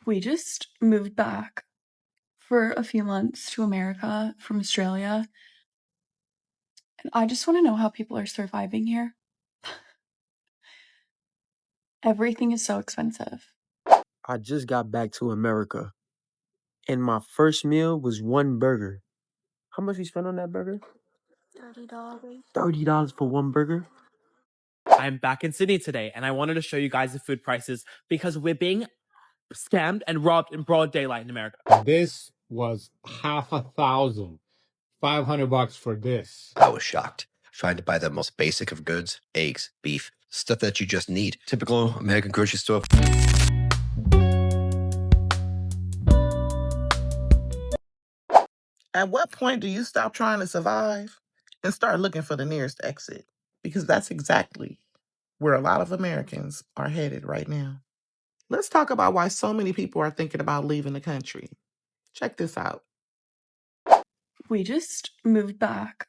We just moved back for a few months to America from Australia, and I just want to know how people are surviving here. Everything is so expensive. I just got back to America, and my first meal was one burger. How much we spent on that burger? $30. $30 for one burger? I'm back in Sydney today, and I wanted to show you guys the food prices because we're being scammed and robbed in broad daylight in America. This was $500 for this. I was shocked. Trying to buy the most basic of goods, eggs, beef, stuff that you just need. Typical American grocery store. At what point do you stop trying to survive and start looking for the nearest exit? Because that's exactly where a lot of Americans are headed right now. Let's talk about why so many people are thinking about leaving the country. Check this out. We just moved back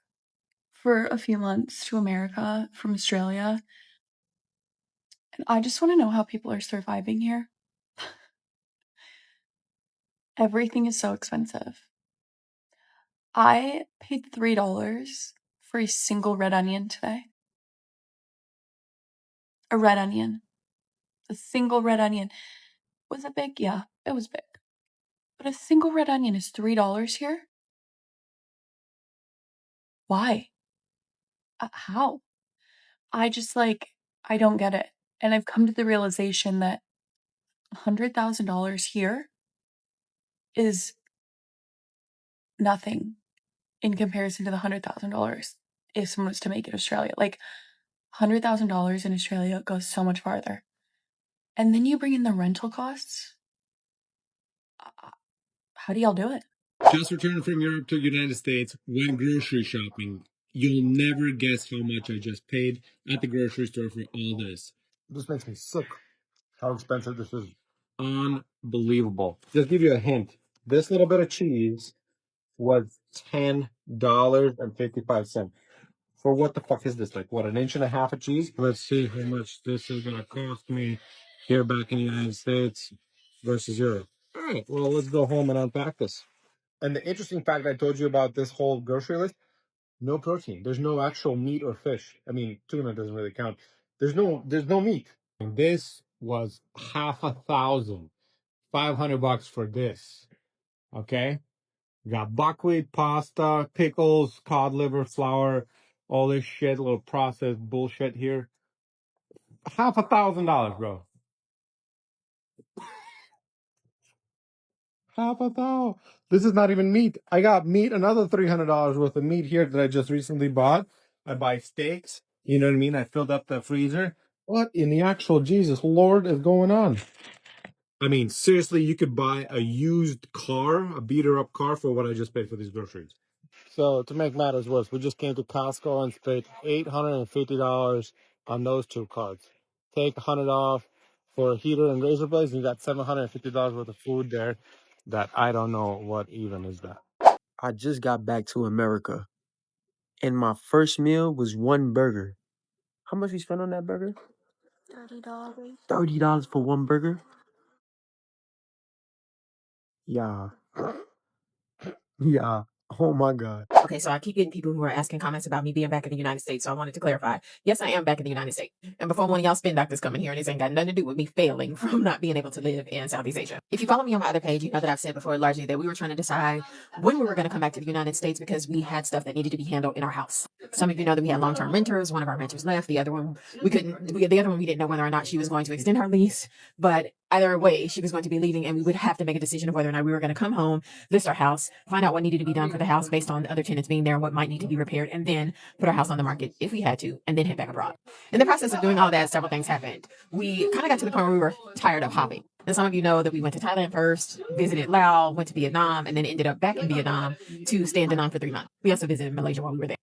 for a few months to America from Australia, and I just want to know how people are surviving here. Everything is so expensive. I paid $3 for a single red onion today. A red onion. A single red onion. Was it big? Yeah, it was big. But a single red onion is $3 here? Why? How? I don't get it. And I've come to the realization that $100,000 here is nothing in comparison to the $100,000 if someone was to make it Australia. Like, $100,000 in Australia goes so much farther. And then you bring in the rental costs. How do y'all do it? Just returned from Europe to the United States, went grocery shopping. You'll never guess how much I just paid at the grocery store for all this. This makes me sick. How expensive this is. Unbelievable. Just give you a hint. This little bit of cheese was $10.55. For what the fuck is this? Like what, an inch and a half of cheese? Let's see how much this is gonna cost me here back in the United States versus Europe. All right, well, let's go home and unpack this. And the interesting fact I told you about this whole grocery list, no protein. There's no actual meat or fish. I mean, tuna doesn't really count. There's no meat. And this was $500 for this. Okay? We got buckwheat, pasta, pickles, cod liver, flour, all this shit, little processed bullshit here. $500, bro. $500. This is not even meat. I got meat, another $300 worth of meat here that I just recently bought. I buy steaks. You know what I mean? I filled up the freezer. What in the actual Jesus Lord is going on? I mean, seriously, you could buy a used car, a beater up car for what I just paid for these groceries. So to make matters worse, we just came to Costco and spent $850 on those two cards. Take $100 off for a heater and razor blades, and you got $750 worth of food there. That I don't know what even is that. I just got back to America, and my first meal was one burger. How much we spent on that burger? $30. $30 for one burger? Yeah. Yeah. Oh my God. Okay, so I keep getting people who are asking comments about me being back in the United States. So I wanted to clarify. Yes, I am back in the United States. And before one of y'all spin doctors coming here, and this ain't got nothing to do with me failing from not being able to live in Southeast Asia. If you follow me on my other page, you know that I've said before largely that we were trying to decide when we were going to come back to the United States because we had stuff that needed to be handled in our house. Some of you know that we had long-term renters. One of our renters left. The other one, we didn't know whether or not she was going to extend her lease. But either way, she was going to be leaving, and we would have to make a decision of whether or not we were going to come home, list our house, find out what needed to be done for the house based on the other tenants being there, what might need to be repaired, and then put our house on the market if we had to, and then head back abroad. In the process of doing all that, several things happened. We kind of got to the point where we were tired of hopping. And some of you know that we went to Thailand first, visited Laos, went to Vietnam, and then ended up back in Vietnam to stay in Da Nang for 3 months. We also visited Malaysia while we were there.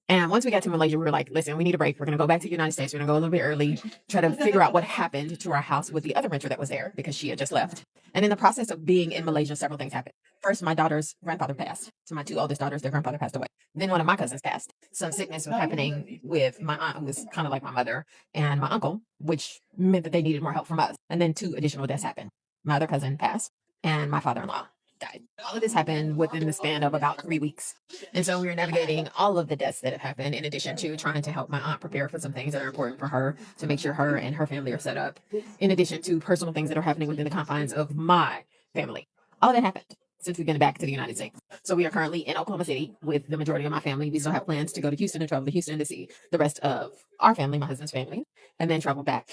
And once we got to Malaysia, we were like, listen, we need a break. We're going to go back to the United States. We're going to go a little bit early, try to figure out what happened to our house with the other renter that was there because she had just left. And in the process of being in Malaysia, several things happened. First, my daughter's grandfather passed. So my two oldest daughters, their grandfather passed away. Then one of my cousins passed. Some sickness was happening with my aunt, who was kind of like my mother, and my uncle, which meant that they needed more help from us. And then 2 additional deaths happened. my other cousin passed, and my father-in-law died. All of this happened within the span of about 3 weeks. And so we were navigating all of the deaths that have happened, in addition to trying to help my aunt prepare for some things that are important for her to make sure her and her family are set up, in addition to personal things that are happening within the confines of my family. All of that happened since we've been back to the United States. So we are currently in Oklahoma City with the majority of my family. We still have plans to go to Houston and travel to Houston to see the rest of our family, my husband's family, and then travel back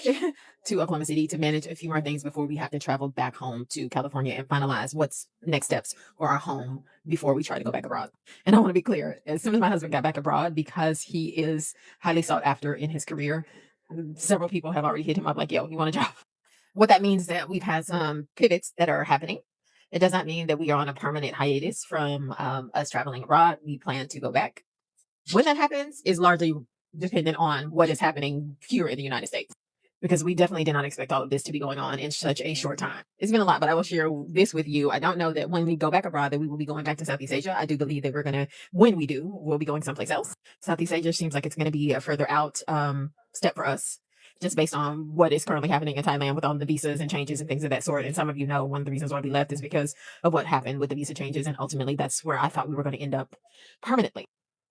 to Oklahoma City to manage a few more things before we have to travel back home to California and finalize what's next steps for our home before we try to go back abroad. And I want to be clear, as soon as my husband got back abroad, because he is highly sought after in his career, several people have already hit him up like, yo, you want a job? What that means is that we've had some pivots that are happening. It does not mean that we are on a permanent hiatus from us traveling abroad. We plan to go back. When that happens is largely dependent on what is happening here in the United States, because we definitely did not expect all of this to be going on in such a short time. It's been a lot, but I will share this with you. I don't know that when we go back abroad that we will be going back to Southeast Asia. I do believe that when we do, we'll be going someplace else. Southeast Asia seems like it's going to be a further out step for us, just based on what is currently happening in Thailand with all the visas and changes and things of that sort. And some of you know one of the reasons why we left is because of what happened with the visa changes. And ultimately, that's where I thought we were going to end up permanently.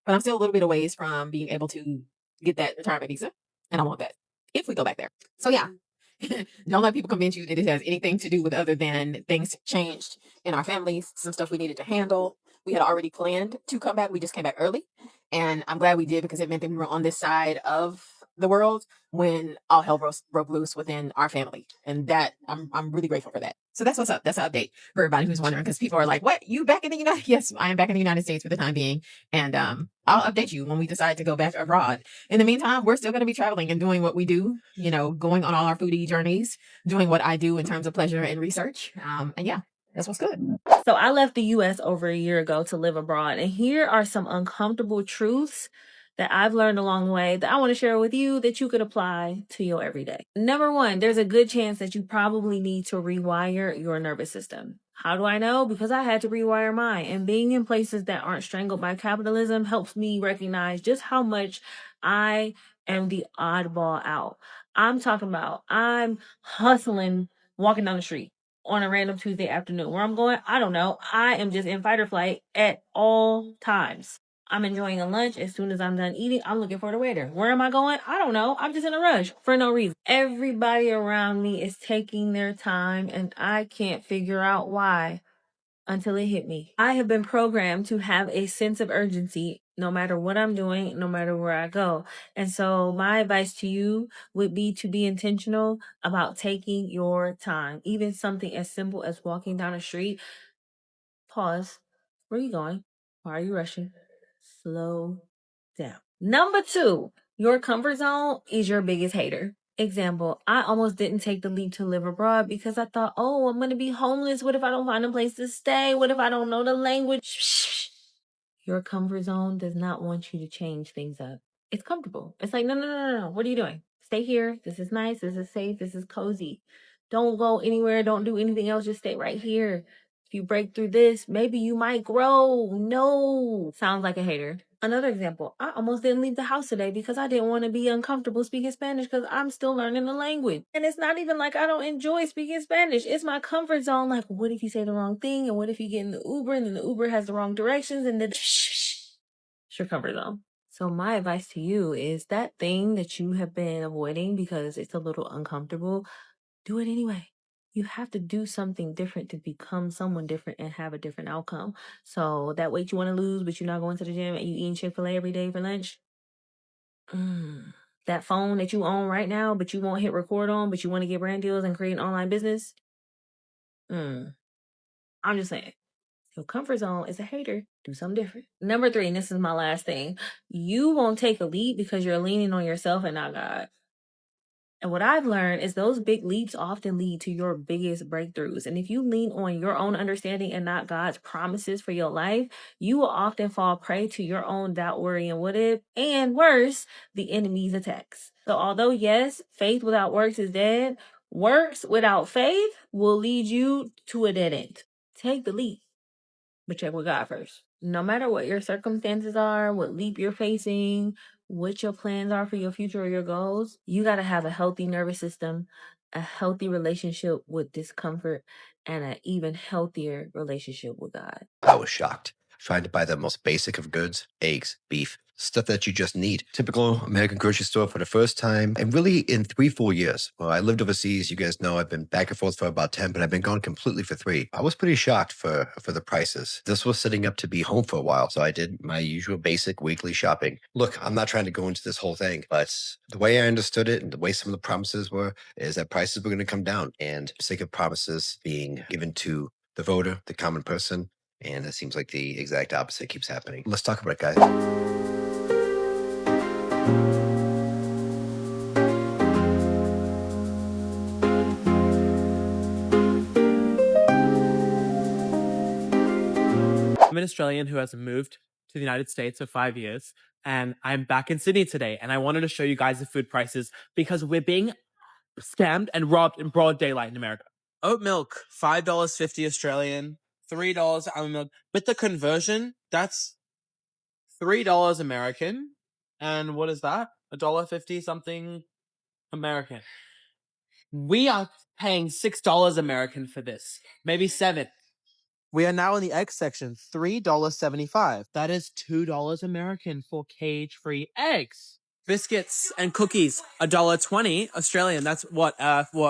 But I'm still a little bit away from being able to get that retirement visa. And I want that if we go back there. So yeah, don't let people convince you that it has anything to do with other than things changed in our families, some stuff we needed to handle. We had already planned to come back. We just came back early. And I'm glad we did, because it meant that we were on this side of the world when all hell broke loose within our family. And that I'm really grateful for that. So that's what's up. That's an update for everybody who's wondering, because people are like, what? You back in the United? Yes, I am back in the United States for the time being. And I'll update you when we decide to go back abroad. In the meantime, we're still going to be traveling and doing what we do, going on all our foodie journeys, doing what I do in terms of pleasure and research. And yeah, that's what's good. So I left the US over a year ago to live abroad. And here are some uncomfortable truths that I've learned along the way that I want to share with you that you could apply to your everyday. Number one, there's a good chance that you probably need to rewire your nervous system. How do I know? Because I had to rewire mine. And being in places that aren't strangled by capitalism helps me recognize just how much I am the oddball out. I'm talking about I'm hustling, walking down the street on a random Tuesday afternoon. Where I'm going, I don't know. I am just in fight or flight at all times. I'm enjoying a lunch. As soon as I'm done eating, I'm looking for the waiter. Where am I going? I don't know. I'm just in a rush for no reason. Everybody around me is taking their time, and I can't figure out why until it hit me. I have been programmed to have a sense of urgency no matter what I'm doing, no matter where I go. And so my advice to you would be to be intentional about taking your time. Even something as simple as walking down a street. Pause. Where are you going? Why are you rushing? Slow down. Number two, your comfort zone is your biggest hater. Example, I almost didn't take the leap to live abroad because I thought, oh, I'm going to be homeless. What if I don't find a place to stay? What if I don't know the language? Your comfort zone does not want you to change things up. It's comfortable. It's like, no. What are you doing? Stay here. This is nice. This is safe. This is cozy. Don't go anywhere. Don't do anything else. Just stay right here. If you break through this, maybe you might grow. No. Sounds like a hater. Another example, I almost didn't leave the house today because I didn't want to be uncomfortable speaking Spanish because I'm still learning the language. And it's not even like I don't enjoy speaking Spanish. It's my comfort zone. Like, what if you say the wrong thing? And what if you get in the Uber and then the Uber has the wrong directions and then it's your comfort zone. So my advice to you is that thing that you have been avoiding because it's a little uncomfortable, do it anyway. You have to do something different to become someone different and have a different outcome. So that weight you want to lose, but you're not going to the gym and you eating Chick-fil-A every day for lunch. That phone that you own right now, but you won't hit record on, but you want to get brand deals and create an online business. I'm just saying. Your comfort zone is a hater. Do something different. Number three, and this is my last thing. You won't take a leap because you're leaning on yourself and not God. And what I've learned is those big leaps often lead to your biggest breakthroughs. And if you lean on your own understanding and not God's promises for your life, you will often fall prey to your own doubt, worry, and what if, and worse, the enemy's attacks. So although yes, faith without works is dead, works without faith will lead you to a dead end. Take the leap, but check with God first. No matter what your circumstances are, what leap you're facing, what your plans are for your future or your goals, you got to have a healthy nervous system a healthy relationship with discomfort, and an even healthier relationship with God. I was shocked. Trying to buy the most basic of goods, eggs, beef, stuff that you just need. Typical American grocery store for the first time, and really in 3 full years. Well, I lived overseas. You guys know I've been back and forth for about 10, but I've been gone completely for 3. I was pretty shocked for the prices. This was setting up to be home for a while, so I did my usual basic weekly shopping. Look, I'm not trying to go into this whole thing, but the way I understood it and the way some of the promises were is that prices were going to come down, and for the sake of promises being given to the voter, the common person, and it seems like the exact opposite keeps happening. Let's talk about it, guys. I'm an Australian who has moved to the United States for 5 years, and I'm back in Sydney today. And I wanted to show you guys the food prices because we're being scammed and robbed in broad daylight in America. Oat milk, $5.50 Australian, $3 almond milk. With the conversion, that's $3 American. And what is that? $1.50 something American. We are paying $6 American for this, maybe $7. We are now in the egg section, $3.75. That is $2 American for cage-free eggs. Biscuits and cookies, $1.20 Australian. That's what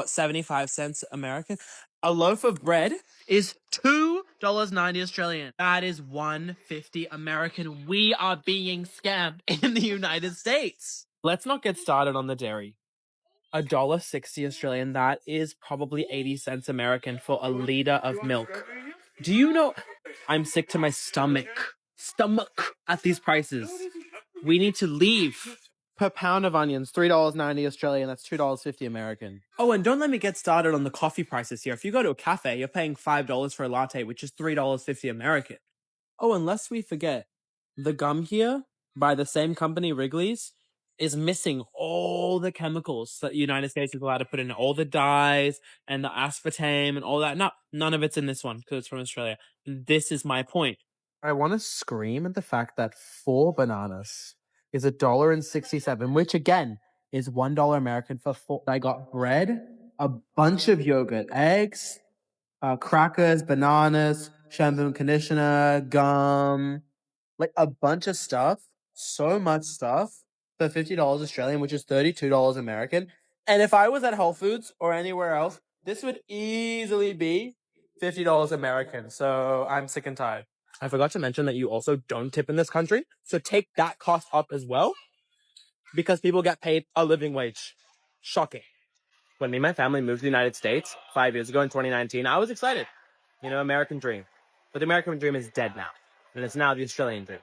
75 cents American. A loaf of bread is $2.90 Australian. That is $1.50 American. We are being scammed in the United States. Let's not get started on the dairy. $1.60 Australian. That is probably 80 cents American for a liter of milk. Do you know? I'm sick to my stomach at these prices. We need to leave. Per pound of onions, $3.90 Australian. That's $2.50 American. Oh, and don't let me get started on the coffee prices here. If you go to a cafe, you're paying $5 for a latte, which is $3.50 American. Oh, and lest we forget, the gum here by the same company, Wrigley's, is missing all the chemicals that the United States is allowed to put in, all the dyes and the aspartame and all that. No, none of it's in this one because it's from Australia. This is my point. I want to scream at the fact that 4 bananas is $1.67, which again is $1 American for 4. I got bread, a bunch of yogurt, eggs, crackers, bananas, shampoo and conditioner, gum, like a bunch of stuff, so much stuff for $50 Australian, which is $32 American. And if I was at Whole Foods or anywhere else, this would easily be $50 American. So I'm sick and tired. I forgot to mention that you also don't tip in this country. So take that cost up as well because people get paid a living wage. Shocking. When me and my family moved to the United States 5 years ago in 2019, I was excited. You know, American dream. But the American dream is dead now. And it's now the Australian dream.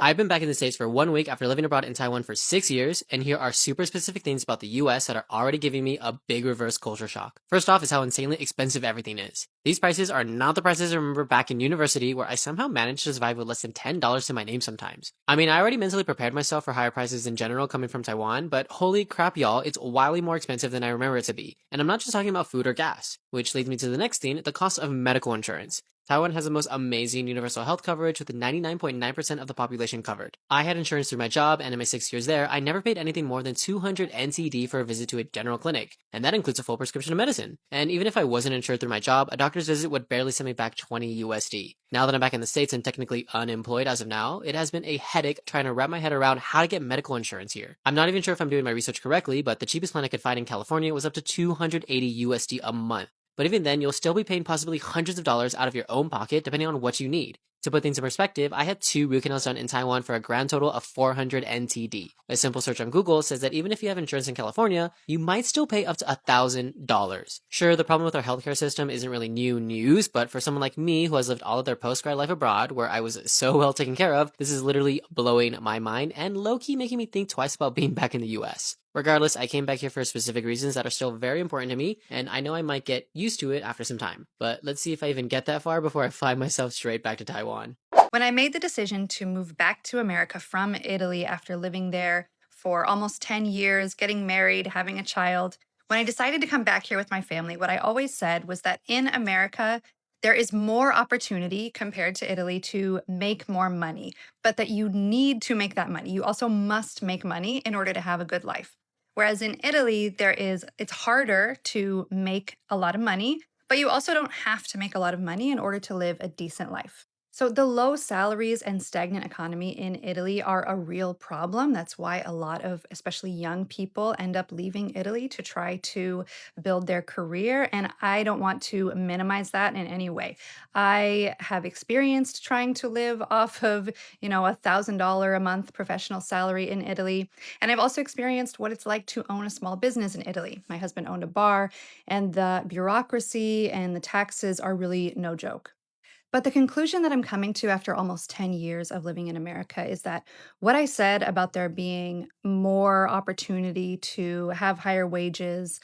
I've been back in the States for 1 week after living abroad in Taiwan for 6 years, and here are super specific things about the US that are already giving me a big reverse culture shock. First off is how insanely expensive everything is. These prices are not the prices I remember back in university where I somehow managed to survive with less than $10 to my name sometimes. I mean, I already mentally prepared myself for higher prices in general coming from Taiwan, but holy crap y'all, it's wildly more expensive than I remember it to be. And I'm not just talking about food or gas, which leads me to the next thing, the cost of medical insurance. Taiwan has the most amazing universal health coverage with 99.9% of the population covered. I had insurance through my job, and in my 6 years there, I never paid anything more than 200 NTD for a visit to a general clinic, and that includes a full prescription of medicine. And even if I wasn't insured through my job, a doctor's visit would barely send me back 20 USD. Now that I'm back in the States and technically unemployed as of now, it has been a headache trying to wrap my head around how to get medical insurance here. I'm not even sure if I'm doing my research correctly, but the cheapest plan I could find in California was up to 280 USD a month. But even then, you'll still be paying possibly hundreds of dollars out of your own pocket depending on what you need. To put things in perspective, I had 2 root canals done in Taiwan for a grand total of 400 NTD. A simple search on Google says that even if you have insurance in California, you might still pay up to $1,000. Sure, the problem with our healthcare system isn't really new news, but for someone like me who has lived all of their post-grad life abroad, where I was so well taken care of, this is literally blowing my mind and low-key making me think twice about being back in the US. Regardless, I came back here for specific reasons that are still very important to me, and I know I might get used to it after some time. But let's see if I even get that far before I fly myself straight back to Taiwan. When I made the decision to move back to America from Italy after living there for almost 10 years, getting married, having a child, when I decided to come back here with my family, what I always said was that in America, there is more opportunity compared to Italy to make more money, but that you need to make that money. You also must make money in order to have a good life. Whereas in Italy, it's harder to make a lot of money, but you also don't have to make a lot of money in order to live a decent life. So the low salaries and stagnant economy in Italy are a real problem. That's why a lot of, especially young people, end up leaving Italy to try to build their career. And I don't want to minimize that in any way. I have experienced trying to live off of, $1,000 a month professional salary in Italy. And I've also experienced what it's like to own a small business in Italy. My husband owned a bar, and the bureaucracy and the taxes are really no joke. But the conclusion that I'm coming to after almost 10 years of living in America is that what I said about there being more opportunity to have higher wages,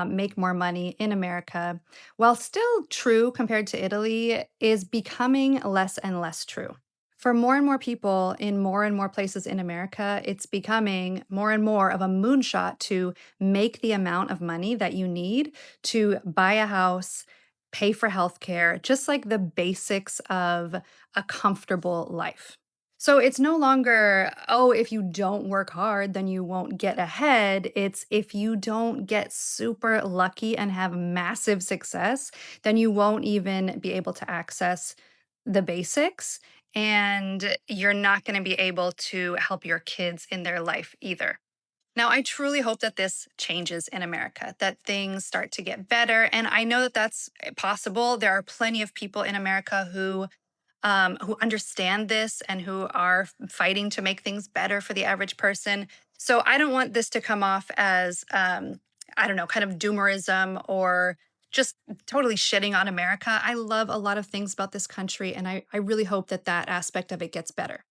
make more money in America, while still true compared to Italy, is becoming less and less true. For more and more people in more and more places in America, it's becoming more and more of a moonshot to make the amount of money that you need to buy a house, pay for healthcare, just like the basics of a comfortable life. So it's no longer, oh, if you don't work hard, then you won't get ahead. It's if you don't get super lucky and have massive success, then you won't even be able to access the basics. And you're not going to be able to help your kids in their life either. Now, I truly hope that this changes in America, that things start to get better. And I know that that's possible. There are plenty of people in America who understand this and who are fighting to make things better for the average person. So I don't want this to come off as, I don't know, kind of doomerism or just totally shitting on America. I love a lot of things about this country, and I really hope that that aspect of it gets better.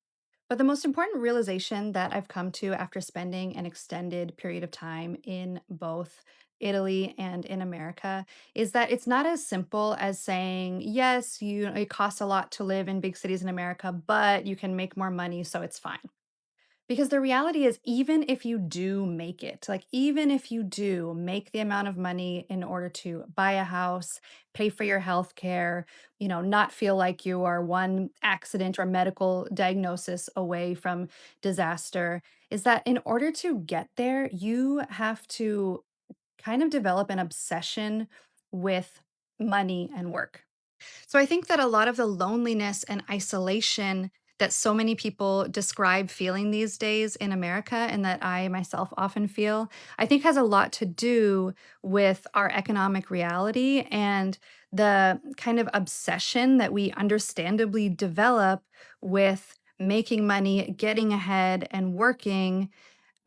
But the most important realization that I've come to after spending an extended period of time in both Italy and in America is that it's not as simple as saying, yes, it costs a lot to live in big cities in America, but you can make more money, so it's fine. Because the reality is, even if you do make it, like even if you do make the amount of money in order to buy a house, pay for your health care, not feel like you are one accident or medical diagnosis away from disaster, is that in order to get there, you have to kind of develop an obsession with money and work. So I think that a lot of the loneliness and isolation that so many people describe feeling these days in America, and that I myself often feel, I think has a lot to do with our economic reality and the kind of obsession that we understandably develop with making money, getting ahead, and working.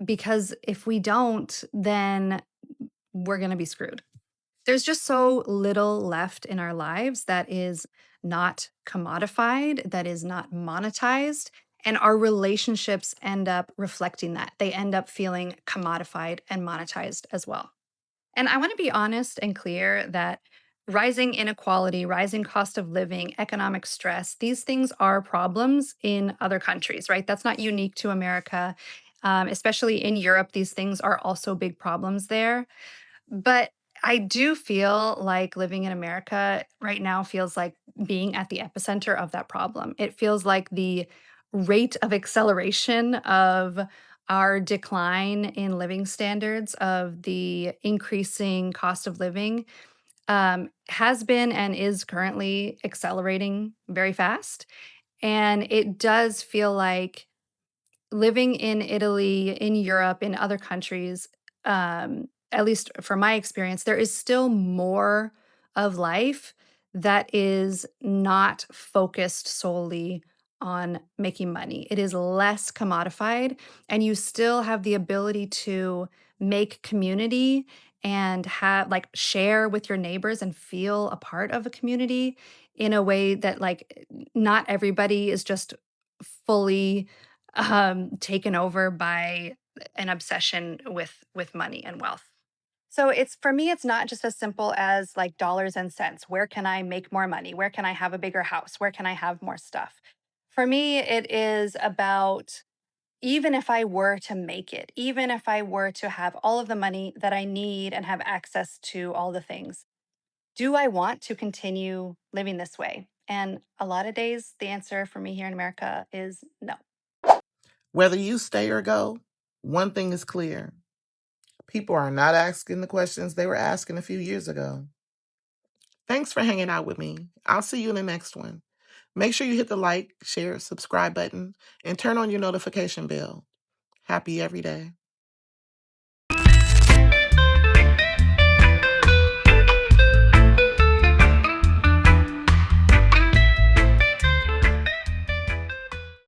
Because if we don't, then we're going to be screwed. There's just so little left in our lives that is not commodified, that is not monetized. And our relationships end up reflecting that. They end up feeling commodified and monetized as well. And I want to be honest and clear that rising inequality, rising cost of living, economic stress, these things are problems in other countries, right? That's not unique to America. Especially in Europe, these things are also big problems there. But I do feel like living in America right now feels like being at the epicenter of that problem. It feels like the rate of acceleration of our decline in living standards, of the increasing cost of living, has been and is currently accelerating very fast. And it does feel like living in Italy, in Europe, in other countries, at least from my experience, there is still more of life that is not focused solely on making money. It is less commodified, and you still have the ability to make community and have like share with your neighbors and feel a part of a community in a way that like not everybody is just fully taken over by an obsession with money and wealth. So it's for me, it's not just as simple as like dollars and cents. Where can I make more money? Where can I have a bigger house? Where can I have more stuff? For me, it is about even if I were to make it, even if I were to have all of the money that I need and have access to all the things, do I want to continue living this way? And a lot of days, the answer for me here in America is no. Whether you stay or go, one thing is clear: People are not asking the questions they were asking a few years ago. Thanks for hanging out with me. I'll see you in the next one. Make sure you hit the like, share, subscribe button, and turn on your notification bell. Happy every day.